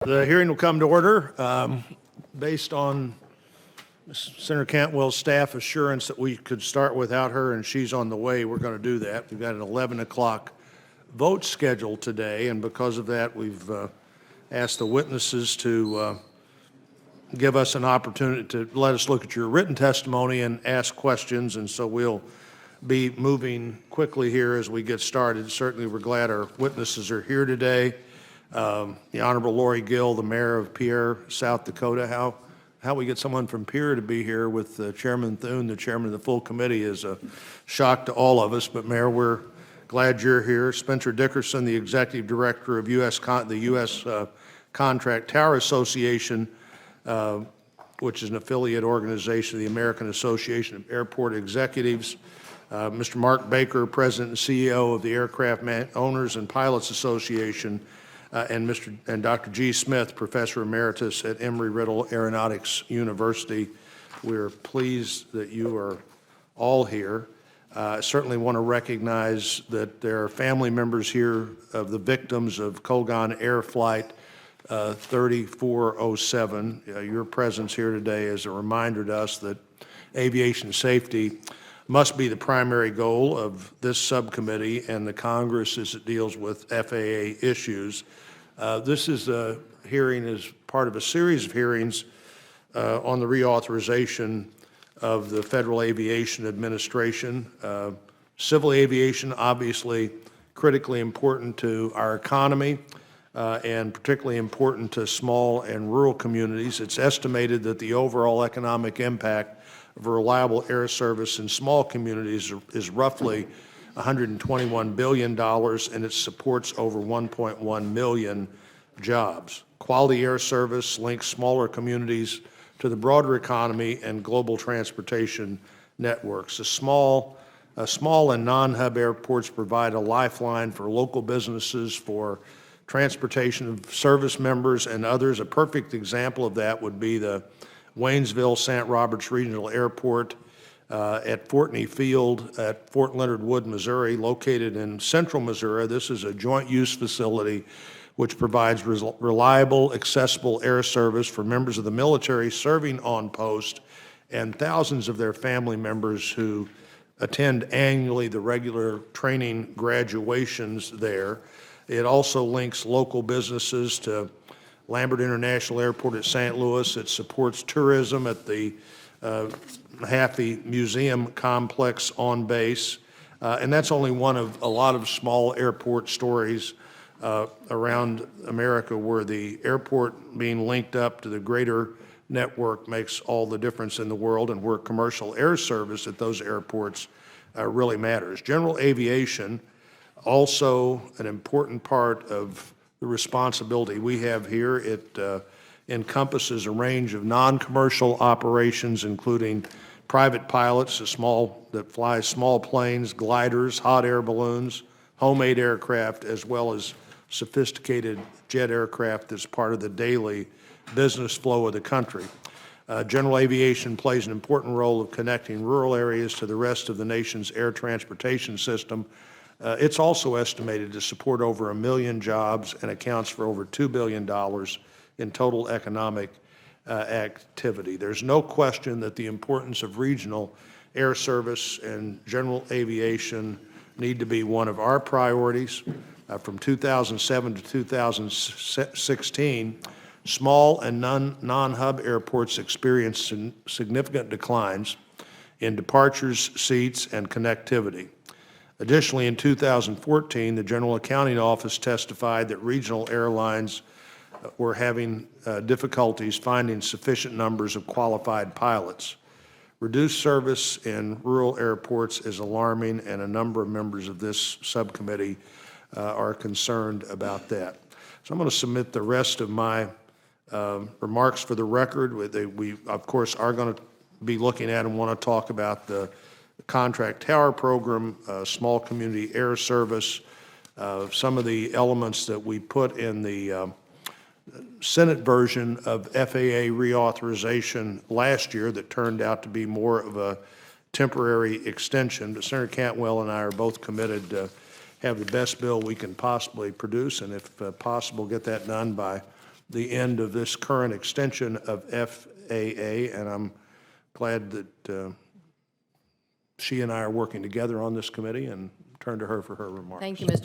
The hearing will come to order. Based on Senator Cantwell's staff assurance that we could start without her and she's on the way, we're going to do that. We've got an 11 o'clock vote scheduled today, and because of that, we've asked the witnesses to give us an opportunity to let us look at your written testimony and ask questions, and so we'll be moving quickly here as we get started. Certainly, we're glad our witnesses are here today. The Honorable Lori Gill, the mayor of Pierre, South Dakota. How we get someone from Pierre to be here with Chairman Thune, the chairman of the full committee, is a shock to all of us. But Mayor, we're glad you're here. Spencer Dickerson, the executive director of the U.S. Contract Tower Association, which is an affiliate organization of the American Association of Airport Executives. Mr. Mark Baker, President and CEO of the Aircraft Owners and Pilots Association, and Dr. G. Smith, Professor Emeritus at Embry-Riddle Aeronautics University. We're pleased that you are all here. I certainly want to recognize that there are family members here of the victims of Colgan Air Flight 3407. Your presence here today is a reminder to us that aviation safety must be the primary goal of this subcommittee and the Congress as it deals with FAA issues. This is a hearing as part of a series of hearings on the reauthorization of the Federal Aviation Administration. Civil aviation, obviously critically important to our economy and particularly important to small and rural communities. It's estimated that the overall economic impact of a reliable air service in small communities is roughly $121 billion, and it supports over 1.1 million jobs. Quality air service links smaller communities to the broader economy and global transportation networks. Small and non-hub airports provide a lifeline for local businesses, for transportation of service members and others. A perfect example of that would be the Waynesville-St. Roberts Regional Airport at Fortney Field at Fort Leonard Wood, Missouri, located in central Missouri. This is a joint use facility which provides reliable, accessible air service for members of the military serving on post and thousands of their family members who attend annually the regular training graduations there. It also links local businesses to Lambert International Airport at St. Louis. It supports tourism at the Haffey Museum complex on base. And that's only one of a lot of small airport stories around America where the airport being linked up to the greater network makes all the difference in the world, and where commercial air service at those airports really matters. General aviation, also an important part of the responsibility we have here. It encompasses a range of non-commercial operations, including private pilots that fly small planes, gliders, hot air balloons, homemade aircraft, as well as sophisticated jet aircraft that's part of the daily business flow of the country. General aviation plays an important role of connecting rural areas to the rest of the nation's air transportation system. It's also estimated to support over 1 million jobs and accounts for over $2 billion in total economic activity. There's no question that the importance of regional air service and general aviation need to be one of our priorities. From 2007 to 2016, small and non-hub airports experienced significant declines in departures, seats, and connectivity. Additionally, in 2014, the General Accounting Office testified that regional airlines were having difficulties finding sufficient numbers of qualified pilots. Reduced service in rural airports is alarming, and a number of members of this subcommittee are concerned about that. So I'm going to submit the rest of my remarks for the record. We, of course, are going to be looking at and want to talk about the contract tower program, small community air service, some of the elements that we put in the Senate version of FAA reauthorization last year that turned out to be more of a temporary extension. But Senator Cantwell and I are both committed to have the best bill we can possibly produce, and if possible, get that done by the end of this current extension of FAA, and I'm glad that she and I are working together on this committee, and turn to her for her remarks. Thank you, Mr.